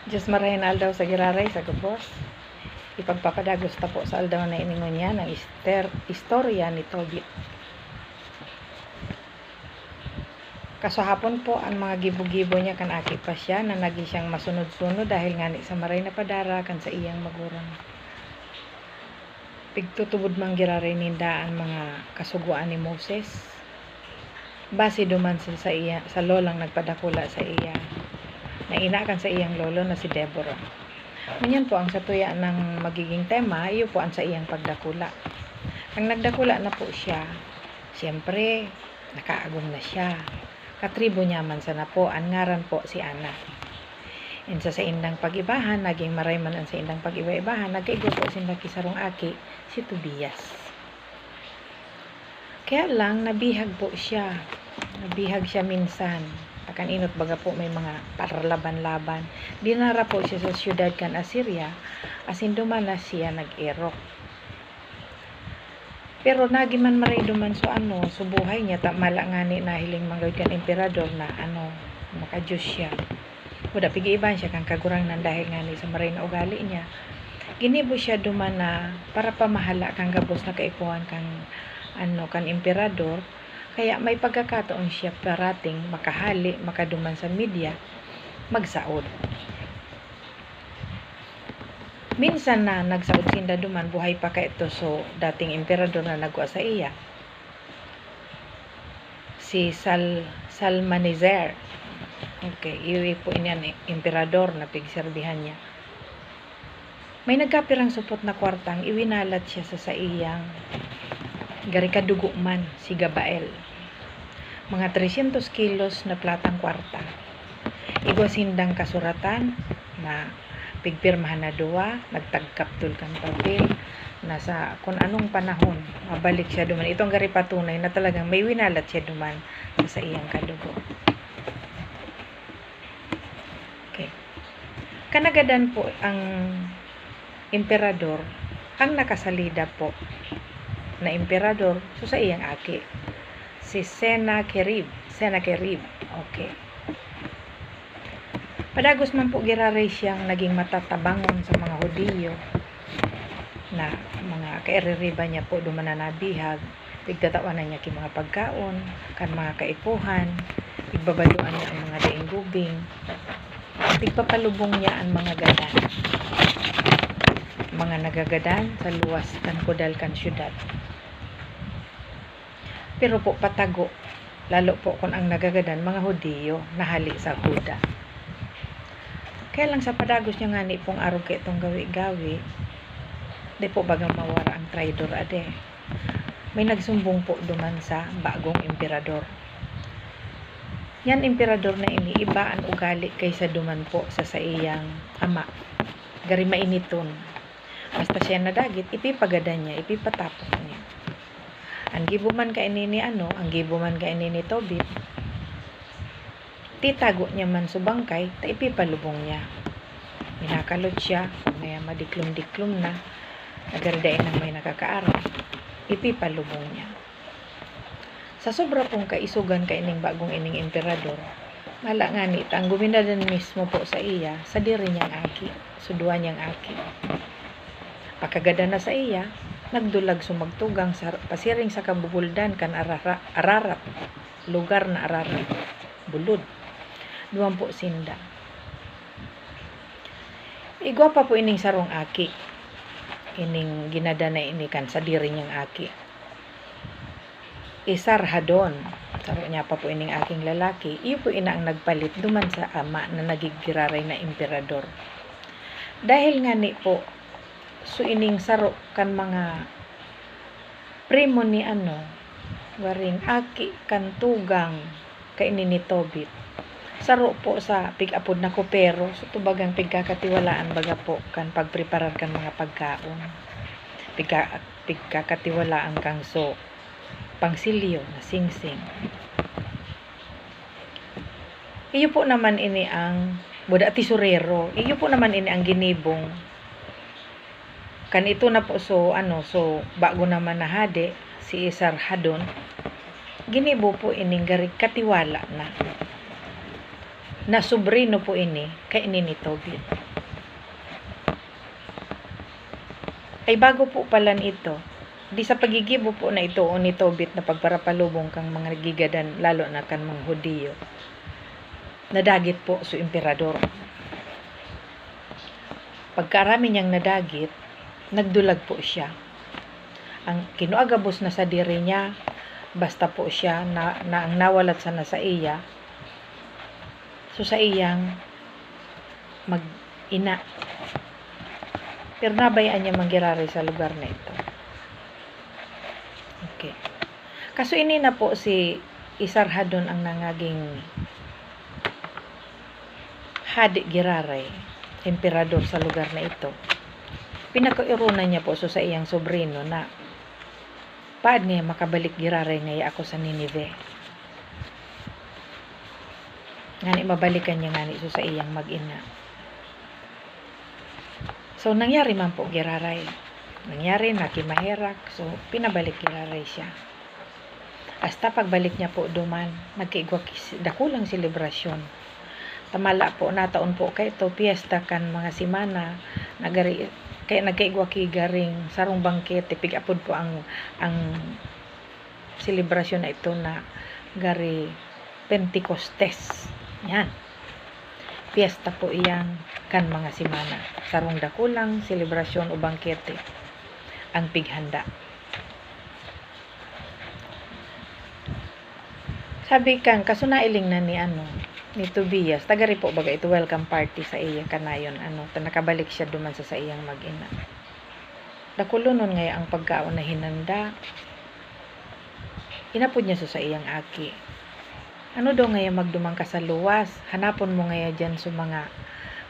Diyos marahin aldaw sa giraray sa gubos. Ipagpapadagos ta po sa aldaw na iningon niya ng istorya ni Tobit. Kasahapon po ang mga gibo-gibo niya kan aki pa siya na nagi siyang masunod-sunod dahil ngani sa maray na padara kan sa iyang maguran. Pigtutubod mang giraray ninda ang mga kasuguan ni Moses. Base duman sa iya sa lolang nagpadakula sa iya. Na inakan sa iyang lolo na si Deborah. Ngunyan po ang satuya ng magiging tema, iyo po ang sa iyang pagdakula. Ang nagdakula na po siya, siyempre nakaagom na siya. Katribo niya man sana po, ang ngaran po si Ana. Insa sa indang pag-ibahan, naging maray man ang sa indang pag-iba-ibahan, nagkaigo po sinda kisarong aki, si Tobias. Kaya lang, nabihag po siya. Nabihag siya minsan. Akan inot baga po may mga parlaban-laban. Dinara po siya sa syudad kan Assyria, asin duman na siya nag-erok. Pero nagiman maray duman so buhay niya, tamala nga ni nahiling manggawid kan emperador na maka-Diyos siya. Kuda pigi-iban siya kang kagurangnan dahil nga ni sa maray na ugali niya. Ginibo siya duman na para pamahala kang gabos na kaipuhan kang kan emperador. Kaya may pagkakataon siya parating makahali, makaduman sa media, magsaod. Minsan na nagsaod sinda duman, buhay pa ka ito so dating emperador na nagwa sa iya. Si Salmaneser. Okay, iwi po inyan emperador na pigserbihan niya. May nagkapirang supot na kwartang iwinalat siya sa iyang garikadugo man si Gabael. Mga 300 kilos na platang kwarta. Igwa sindang kasuratan na pigpirmahan na duwa, nagtagkaptul kang papel, nasa kung anong panahon, mabalik siya duman. Itong garipatunay na talagang may winalat siya duman sa iyang kadugo. Okay. Kanagadan po ang emperador, ang nakasalida po na emperador sa iyang aki, si Sennacherib. Okay. Padagos man po giraray siyang naging matatabangon sa mga Hudiyo na mga kaiririba niya po duman na nabihag, pigtatawanan niya mga pagkaon kan mga kaipuhan, pigbabaluan niya ang mga dainggubing, pigpapalubong niya ang mga gadan, mga nagagadan sa luwas kan kudal kan syudad. Pero po patago, lalo po kung ang nagagadan mga Hudiyo nahali sa Huda. Kaya lang sa padagos niya ngani pong arog kay itong gawi-gawi, di po bagang mawara ang traidor ade. May nagsumbong po duman sa bagong emperador. Yan emperador na ini, iba ang ugali kaysa duman po sa iyang ama. Gari mainiton. Basta siya nadagit, ipipagadan niya, ipipatapok niya. Ang gibuman ka ini ang gibuman ka ini ni Tobit, titago niya man subangkay, ta ipipalubong niya. Minakalot siya, may madiklom-diklom na, nagardain ng may nakakaaral, ipipalubong niya. Sa sobra pong kaisugan ka ining bagong ining emperador, mala nga ni, ang guminadan mismo po sa iya, sa diri niyang aki, sudwa niyang aki. Pagkagada na sa iya, nagdulag sumagtugang sa pasiring sa kabubuldan kan Ararat, lugar na Ararat, bulod. Duwang po sinda. Igwa pa po ining sarong aki, ining ginada na ini kan sa diri niyang aki. Isarhadon, saro niya pa po ining aking lalaki, iyo po ina ang nagpalit duman sa ama na nagigiraray na emperador. Dahil nga ni po, so ining saro kan mga primo ni waring aki kan tugang kay ni Tobit. Saro po sa pig-apod na kopero, so tubagang pigkakatiwalaan baga po kan pagpreparar kan mga pagkaon. Pigkakatiwalaan kang so pangsilyo na singsing. Iyo po naman ini ang buda tisurero. Iyo po naman ini ang ginibong kan ito na po so bago naman na hade si Isarhadon, ginibo po ining garig katiwala na. na sobrino po ini kay ini ni Tobit. Ay bago po palan ito, di sa pagigibo po na ito o ni Tobit na pagparapalubong kang mga gigadan, lalo na kan mga Hudiyo, nadagit po su emperador. Pagkarami niyang nadagit, nagdulag po siya. Ang kinuagabos na sa diri niya, basta po siya na ang nawalat sana sa iya, so sa iyang mag-ina. Pero nabayaan niya manggirari sa lugar na ito. Okay. Kaso ini na po si Esarhaddon ang nangaging hadi giraray, emperador sa lugar na ito. Pinakairunan niya po so sa iyang sobrino na paad nga makabalik giraray nga ako sa Ninive. Ngani mabalikan niya ngani so sa iyang mag-ina. So nangyari man po giraray. Nangyari na kimaherak, so pinabalik giraray siya. Hasta pagbalik niya po duman, nagkaigwa dakulang selebrasyon. Tamala po nataon po kay ito piyesta kan mga simana nagari kay nagkaigwa garing sarong bangkete pigapod po ang selebrasyon na ito na gari Pentecostes. Yan. Piyesta po iyang kan mga simana. Sarong dakulang selebrasyon o bangkete ang pighanda. Sabi kang kaso nailing na ni Tobias, tagari po baga ito welcome party sa iya kanayon nakabalik siya duman sa iyang mag-ina. Dakulunon nga ang pagkaon na hinanda. Inapod niya sa iyang aki. Ano daw nga magdumang ka sa luwas? Hanapon mo nga dyan sa mga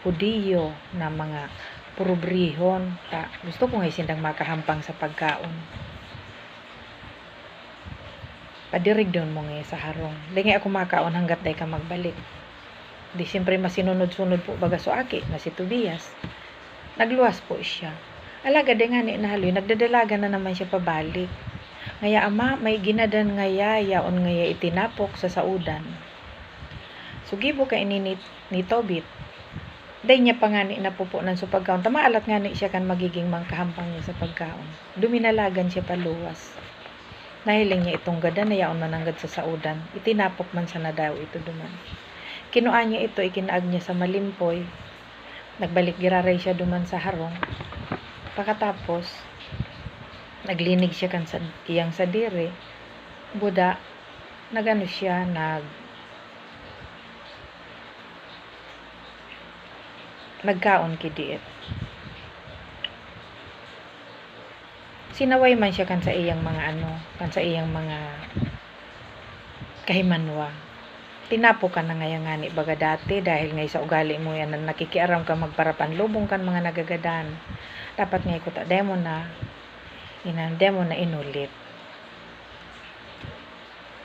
Hudiyo na mga purubrihon. Gusto ko nga sindang makahampang sa pagkaon. Padirig doon mo nga sa harong. Di nga ako makaon hanggat day ka magbalik. Di siyempre masinunod-sunod po baga so aki na si Tobias. Nagluwas po siya. Alaga di nga ni nahaloy, nagdadalaga na naman siya pabalik. Ngaya ama, may ginadan ngaya, yaon ngaya itinapok sa saudan. Sugibo ka ini ni Tobit. Day niya pa nga ni napupunan sa pagkaon. Tamaalat nga ni siya kan magiging mangkahampang niya sa pagkaon. Duminalagan siya paluwas. Nahiling niya itong gada na yaon mananggad sa saudan. Itinapok man sa nadaw ito duman. Kinuha niya ito, ikinaag niya sa malimpoy. Nagbalik giraray siya duman sa harong. Pagkatapos, naglinig siya kan sa iyang sadiri. Buda, nagano siya, nagkaon kidiit. Sinaway man siya kan sa iyang mga kan sa iyang mga kahimanwa. Tinapo ka na ngayang ngani baga dati dahil ngay sa ugali mo yan na nakikiaram ka magparapan lubong kan mga nagagadan. Dapat ngay ko ta demo na inulit.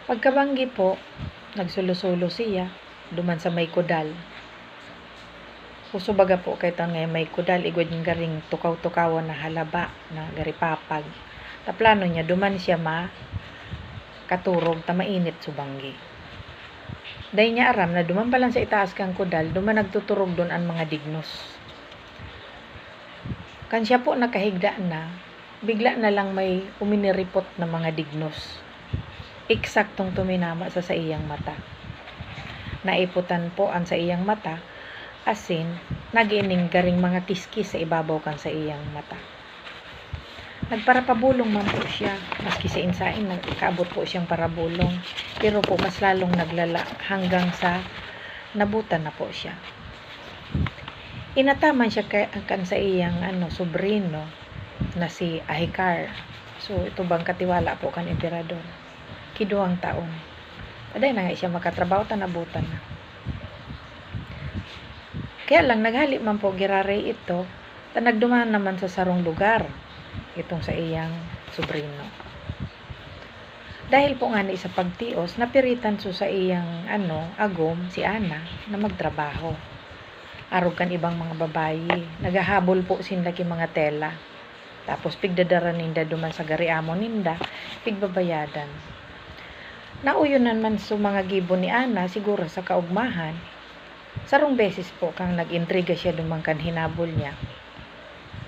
Pagkabanggi po, nagsulo-sulo siya duman sa may kudal. Puso baga po kay tan ngay may kudal igod ng garing tukaw-tukawan na halaba na gari papag. Taplano niya duman siya katurog ta mainit subanggi. Day niya aram na duman pa lang sa itaas kang kudal, duman nagtuturog doon ang mga dignos. Kan siya po nakahigda na, bigla na lang may uminiripot na mga dignos. Eksaktong tuminama sa iyang mata. Naiputan po ang sa iyang mata, asin nagiining garing mga kiskis sa ibabaw kan sa iyang mata. Nagparapabulong man po siya, maski sa insain nagkaabot po siyang parabulong, pero po mas lalong naglala hanggang sa nabutan na po siya. Inataman siya kan sa iyang sobrino na si Ahikar. So ito bang katiwala po kan emperador. Kiduang taon. Aday na nga siya makatrabaho nabutan na. Kaya lang naghali man po giraray ito, nagduman naman sa sarong lugar itong sa iyang sobrino. Dahil po nga ni sa pagtios, napiritan sa iyang agom si Ana na magtrabaho. Arog kan ibang mga babayi, nagahabol po sinlaki mga tela. Tapos pigdadara ninda duman sa gariamo ninda, pigbabayadan. Nauyonan man mga gibo ni Ana siguro sa kaugmahan, Sarong beses po kang nag-intriga siya dumangkan hinabol niya.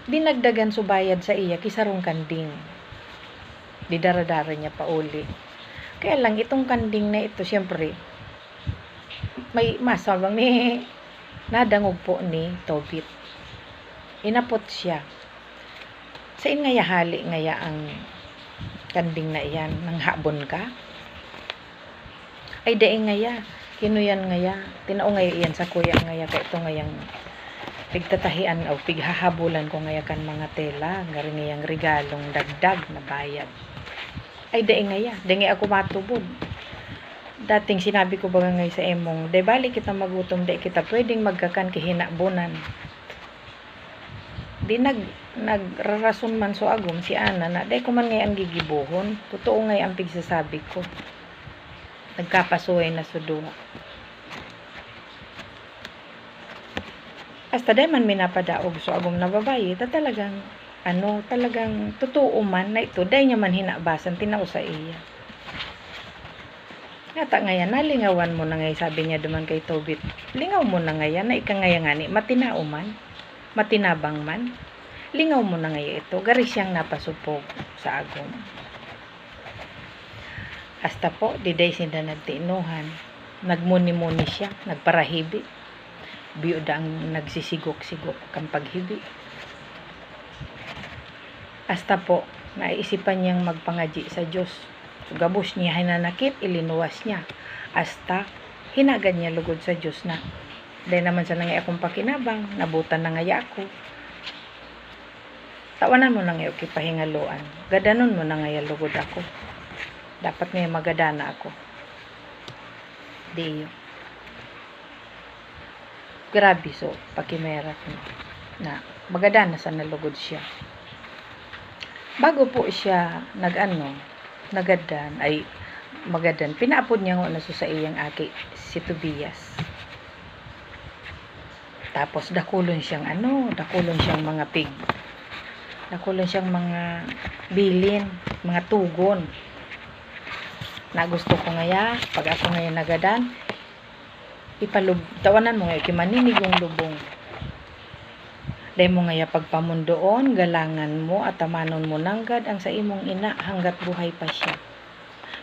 Dinagdagan subayad sa iya kisarong kanding. Didaradara niya pa uli. Kaya lang itong kanding na ito, siyempre, may masabang ni nadangog po ni Tobit. Inapot siya. Sa ngaya hali ngaya ang kanding na iyan, nang habon ka? Ay daing ngaya, kinuyan ngaya, tinao ngaya iyan sa kuya ngaya, kaya ito ngayang pigtatahian o pighahabulan ko ngaya kan mga tela, ngari ngayang regalong dagdag na bayad. Ay daing ngaya, daing ako matubod. Dating sinabi ko ba ngay sa emong, day bali kita magutom, day kita pwedeng magkakan kihinabunan. Di nagrarason man so agom si Ana na day ko man ngayon gigibuhon. Totoo ngay ang pigsasabi ko. Nagkapasuway na suduha. Hasta day man minapadaog so agom na babae, talagang talagang totoo man na ito, day niya man hinabasan, tinao sa iya. Ngata ngayon, nalingawan mo na ngay, sabi niya duman kay Tobit. Lingaw mo na ngayon, na ika ngayon nga ni, matinao man, matinabang man. Lingaw mo na ngayon ito, gari siyang napasupog sa agom. Hasta po, diday sinda nagtiinuhan. Nagmuni-muni siya, nagparahibi. Biyuda ang nagsisigok-sigok kang paghibi. Hasta po, naisipan niyang magpangaji sa Diyos. So, gabos niya hinanakit, ilinuwas niya. Hasta, hinagad niya lugod sa Diyos na. Dahil naman sa nangay akong pakinabang, nabutan na ngaya ako. Tawanan mo na ngayon kipahingaluan. Gadanon mo na ngayon lugod ako. Dapat ngayon magadana ako. Diyo. Grabe so, pakimerat mo. Na, magadana sa nalugod siya. Bago po siya nagadan, pinaapod niya nga na sa iyang aki, si Tobias. Tapos, dakulon siyang mga pig. Dakulon siyang mga bilin, mga tugon. Na gusto ko ngaya, pag ako ngayon nagadan, tawanan mo ngayon, kimaninig yung lubong. Dahil mo ngaya pagpamundoon, galangan mo at tamanon mo nanggad ang sa imong ina hanggat buhay pa siya.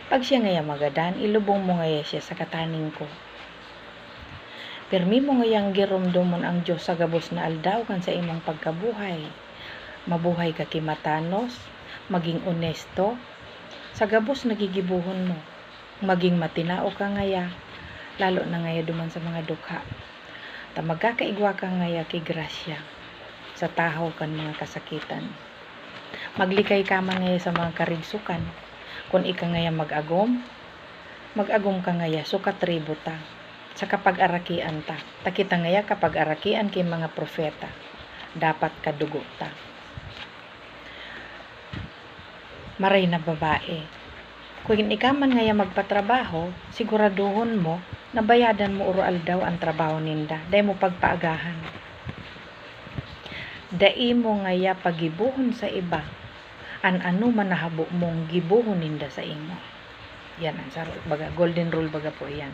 Pag siya ngaya magadan, ilubong mo ngaya siya sa kataning ko. Permi mo ngayang giromdomon ang Diyos sa gabos na aldaw kan sa imong pagkabuhay. Mabuhay ka kimatanos, maging onesto, sa gabos nagigibuhon mo. Maging matinao ka ngaya, lalo na ngaya duman sa mga dukha. Magkakaigwa ka ngaya kay grasya. Sa tahaw kan mga kasakitan. Maglikay ka man ngaya sa mga karidsukan. Kung ika ngaya mag-agom ka ngaya sukat tribo ta. Sa kapag-arakian ta. Takita ngaya kapag arakian kay mga propeta. Dapat kadugo ta. Maray na babae. Kung ika man ngaya magpatrabaho, siguraduhon mo na bayadan mo urual daw ang trabaho ninda. Dahil mo pagpaagahan. Dai mo ngaya pagibuhon sa iba, ano man nahabo mong gibuhon ninda sa imo. Yan ang golden rule baga po yan.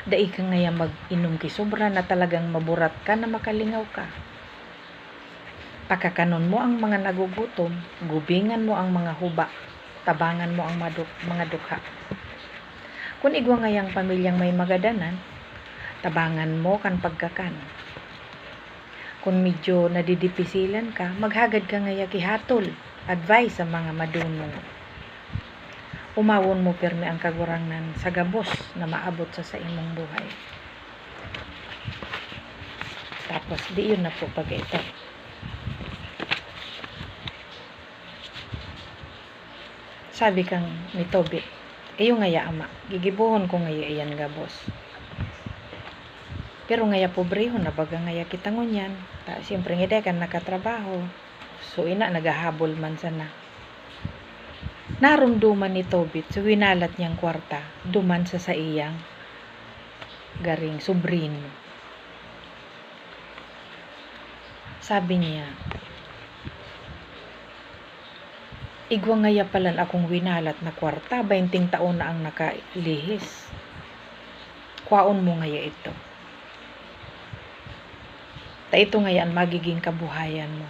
Dai ka ngaya mag-inom ki sobra na talagang maburat ka na makalingaw ka. Pakakanon mo ang mga nagugutom, gubingan mo ang mga huba, tabangan mo ang mga dukha. Kung igwa ngayang pamilyang may magadanan, tabangan mo kan pagkakan. Kung medyo nadidipisilan ka, maghagad ka ngaya kihatol, advice sa mga madunong. Umawon mo pirmi ang kagurangnan sa gabos na maabot sa imong buhay. Tapos, di yun na po pag ito. Sabi kang ni Tobit, iyo ngaya ama, gigibuhon ko ngaya iyan gabos. Pero ngaya pobrehon na baga ngaya kitangon yan. Siyempre nga kan nakatrabaho. So ina nagahabol man sana. Narumduman ni Tobit so winalat niyang kwarta. Duman sa iyang garing sobrino. Sabi niya, igwa ngaya palan akong winalat na kwarta. 20 taon na ang nakalihis. Kwaon mo ngaya ito. Ta ito ngayon magiging kabuhayan mo.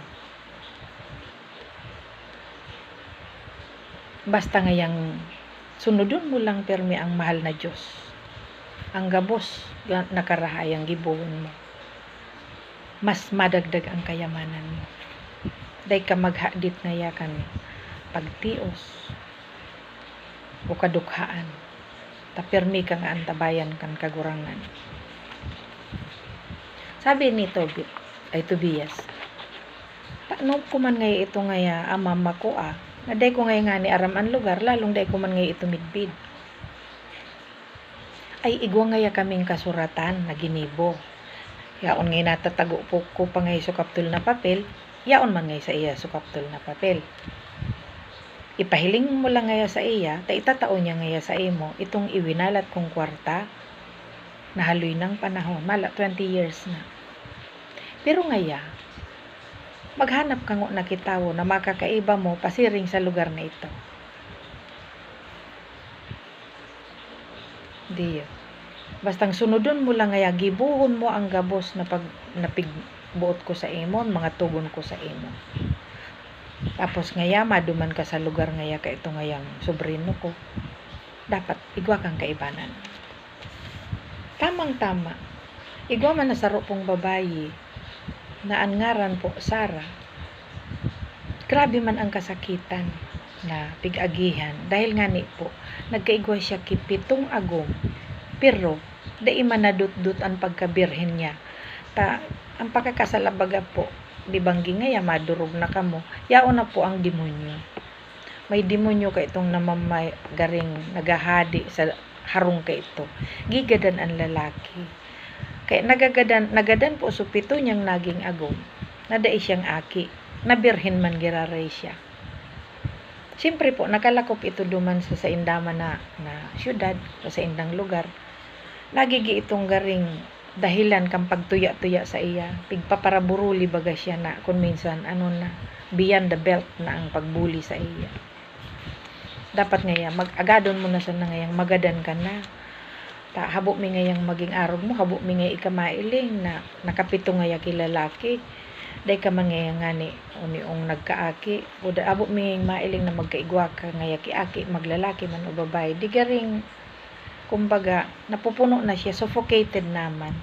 Basta ngayang sunodon mo lang permi ang mahal na Diyos. Ang gabos nakarahayang gibuhon mo. Mas madagdag ang kayamanan mo. Day ka maghadit ngaya kan pagtios o kadukhaan. Ta permi ka nga antabayan kan kagurangan. Sabi ni Tobias, taano ko man ngay ito ngaya mama ko na day ko ngay nga ni aram ang lugar, lalong day ko man ngay ito midbid. Ay igwa ngaya kaming kasuratan na ginibo. Yaon ngay natatago po ko pa ngay sukaptul na papel, yaon man ngay sa iya sukaptul na papel. Ipahiling mo lang ngaya sa iya, ta itatao niya ngaya sa imo, itong iwinalat kong kwarta, nahaloy ng panahon, mala 20 years na. Pero ngaya, maghanap ka ngo na kitawo na makakaiba mo pasiring sa lugar na ito. Diyo. Bastang sunodon mo lang ngaya, gibuhon mo ang gabos na napigbuot ko sa imon, mga tugon ko sa imon. Tapos ngaya, maduman ka sa lugar ngaya ka ito ngayang sobrino ko. Dapat, igwa kang kaibanan. Tamang-tama. Igwa man na saro pong babayi, na ang ngaran po, Sarah. Grabe man ang kasakitan na pig-agihan. Dahil nga ni po, nagkaigwa siya kipitong agom. Pero, dai man nadut-dut ang pagkabirhen niya. Ang pagkakasalabaga po, di banggi ngaya madurog na kamo, yaon na po ang demonyo. May demonyo ka itong namamagaring nagahadi sa harong ka ito. Gigadan ang lalaki. Kaya nagadan po supito niyang naging agom. Nadai siyang aki. Nabirhin man giraray siya. Siyempre po, nakalakop ito duman sa indaman na syudad o sa indang lugar. Nagigi itong garing dahilan kang pagtuya-tuya sa iya. Pigpaparaburuli baga siya na kung minsan beyond the belt na ang pagbuli sa iya. Dapat ngaya, mag-agadon mo na sa ngayang magadan ka na. Habo mi ngayang maging arog mo, habo mi ngayang ikamailing na nakapito ngaya kilalaki. Day ka man ngayang ngani, uniong nagkaaki. O habo mi ngayang mailing na magkaigwa ka ngaya kiaki, maglalaki man o babae. Di garing, kumbaga, napupuno na siya, suffocated naman.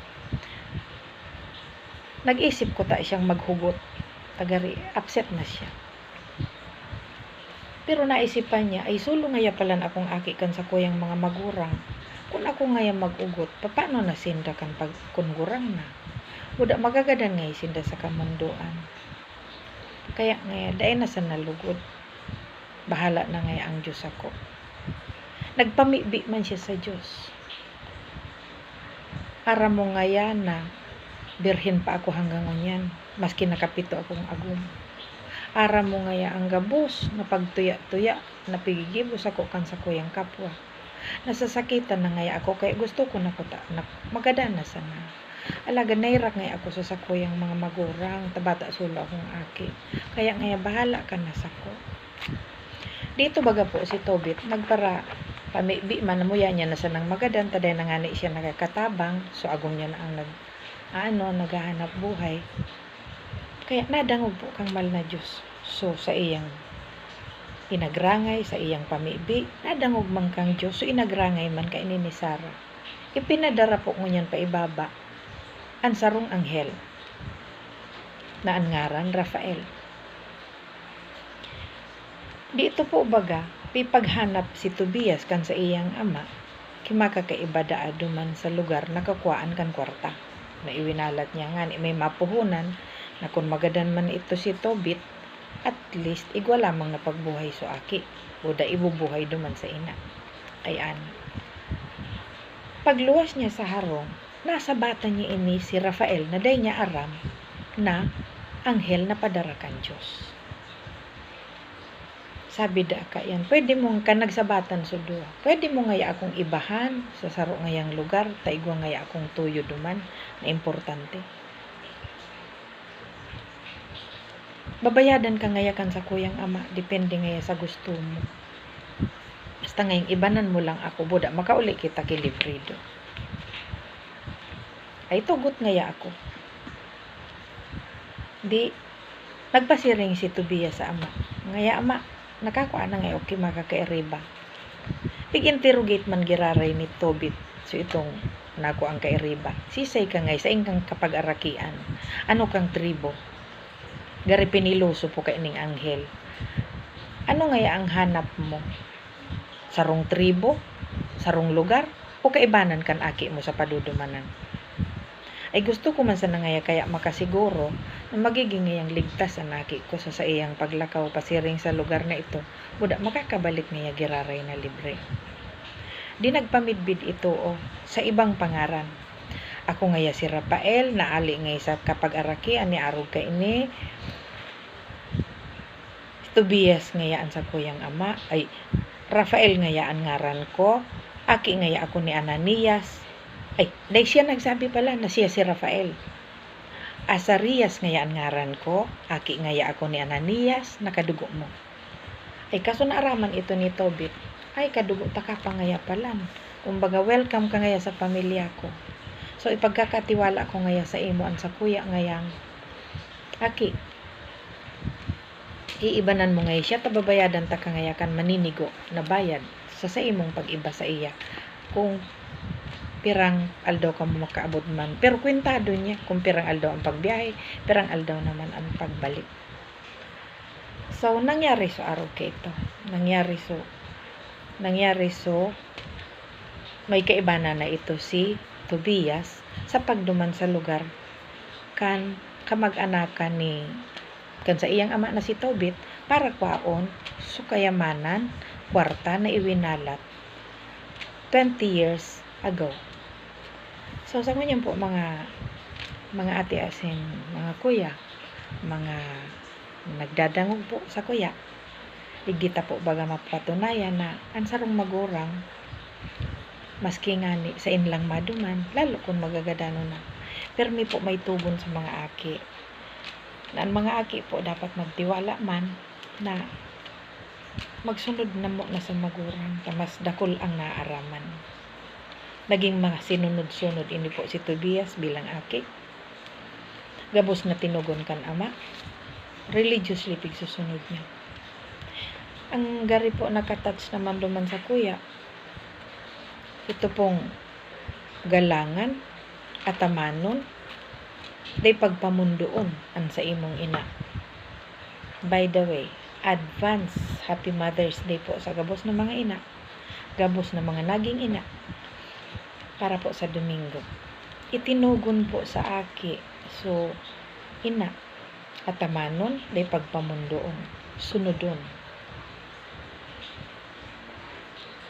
Nag-isip ko siyang maghugot. Tagari, upset na siya. Pero naisipan niya, ay sulo ngaya pala akong aki kan sa kuyang mga magurang. Kung ako ngaya mag-ugot, paano na sinda kan pagkungurang na? Uda magagadan ngay sinda sa kamunduan. Kaya ngaya, dahil na sa nalugod. Bahala na ngaya ang Diyos ako. Nagpamibi man siya sa Diyos. Ara mo ngaya na birhin pa ako hanggang ngunyan, maski nakapito akong agum. Ara mo ngaya ang gabos, na pagtuya-tuya, napigigibos ako kan sa kuyang kapwa. Nasasakitan na ngaya ako, kaya gusto ko na magada na sana. Alaga nairak ngaya ako sa sakuyang mga magurang, tabata sulo akong aki. Kaya ngaya bahala ka na sako. Dito baga po si Tobit, nagpara pamibi man mo niya na sanang magadan, taday na ngani siya nagkakatabang, so agong niya na ang naghahanap buhay. Kaya nadangog po kang mal na Diyos. So sa iyang inagrangay, sa iyang pamibi, nadangog man kang Diyos, so inagrangay man ka ini ni Sarah. Ipinadara po ngunyan pa ibaba, ang sarong anghel, na ang ngaran Rafael. Dito po baga, pipaghanap si Tobias kan sa iyang ama, kimakakaibada aduman sa lugar nakakuhaan kan kwarta. Na iwinalat niya nga, may mapuhunan, na kung magadan man ito si Tobit, at least igwa lamang na pagbuhay so aki. Uda ibubuhay duman sa ina. Kaya pagluwas niya sa harong, nasa bata niya ini si Rafael na day niya aram na anghel na padarakan Diyos. Sabi da ka yan, pwede mong kanagsabatan sudo. Pwede mo ngaya akong ibahan sa saro ngayang lugar, taigwa ngaya akong tuyo duman na importante. Babayadan ka ngayakan sa kuyang ama, depende ngaya sa gusto mo. Basta ngayong ibanan mo lang ako, buda, makauli kita kilibrido. Ay tugot ngaya ako. Di nagpasiring si Tobias sa ama. Ngaya ama, nakakuha na nga okay makakairiba. Pig-interrogate man giraray ni Tobit. So itong nako ang kairiba. Sisay ka ngay sa ingkang kapag-arakian. Ano kang tribo? Gari piniloso po kay ning anghel. Ano ngaya ang hanap mo? Sarong tribo? Sarong lugar? O kaibanan kan aki mo sa padudumanan? Ay gusto ko man sa nangaya kaya makasiguro na magiging ngayang ligtas ang aki ko sa iyang paglakaw pasiring sa lugar na ito. Buda makakabalik ngaya giraray na libre. Di nagpamidbid ito sa ibang pangaran. Ako ngaya si Rafael na ali ngay sa kapag-arakian ni arog ka ini. Tobias ngayaan sa kuyang ama. Ay, Rafael ngayaan ngaran ko. Aki ngaya ako ni Ananias. Ay, dahil siya nagsabi pala na siya si Rafael. Asarias ngayaan ngaran ko. Aki ngaya ako ni Ananias. Nakadugo mo. Ay, kaso naaraman ito ni Tobit. Ay, kadugo ta ka pa ngaya pala. Kumbaga, welcome ka ngaya sa pamilya ko. So, ipagkakatiwala ko ngaya sa imo ang sa kuya ngayang. Aki, iibanan mo ngayon siya, tababayadan ta ka ngayakan maninigo na bayad sa imong pag-iba sa iya. Kung pirang aldaw ka mo makaabot man. Pero kwentado niya kung pirang aldaw ang pagbiyahe, pirang aldaw naman ang pagbalik. So, nangyari sa araw ka ito. Nangyari so, may kaibana na ito si Tobias sa pagduman sa lugar kan kamag-anakan ni kan sa iyang ama na si Tobit para kwaon so kayamanan kwarta na iwinalat 20 years ago. So sa kanyan po mga ate asin, mga kuya, mga nagdadangog po sa kuya, igdita po baga mapatunayan na ang sarong magurang maski ngani sa inlang maduman lalo kung magagadano na. Permi po may tugon sa mga aki na ang mga aki po dapat magtiwala man na magsunod na mo na sa magurang mas dakol ang naaraman. Naging mga sinunod-sunod ini po si Tobias bilang aki. Gabos na tinugon kan ama. Religiously pigsusunod niya. Ang gari po nakatouch naman duman sa kuya. Ito pong galangan, atamanon, day pagpamundoon ang sa imong ina. By the way, advance Happy Mother's Day po sa gabos na mga ina, gabos na mga naging ina, para po sa Domingo. Itinugon po sa aki. So, ina, atamanon, day pagpamundoon, sunodon.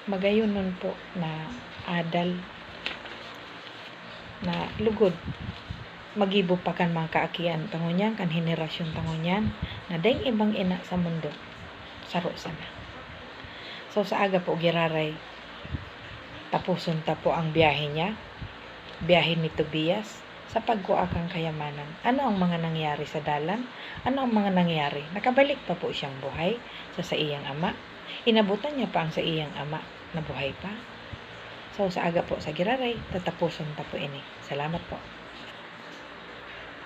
Magayon nun po na adal na lugod magibo pa kan mga kaakian tangonyan kan henerasyon tangonyan na dayng ibang ina sa mundo saro sana. So sa aga po giraray tapuson ta po ang biyahe niya, biyahe ni Tobias sa pagkuha kang kayamanan. Ano ang mga nangyari sa dalan? Ano ang mga nangyari? Nakabalik pa po siyang buhay sa iyang ama. Inabutan niya pa ang sa iyang ama na buhay pa. So sa aga po sa giraray tatapuson ta po ini. Salamat po.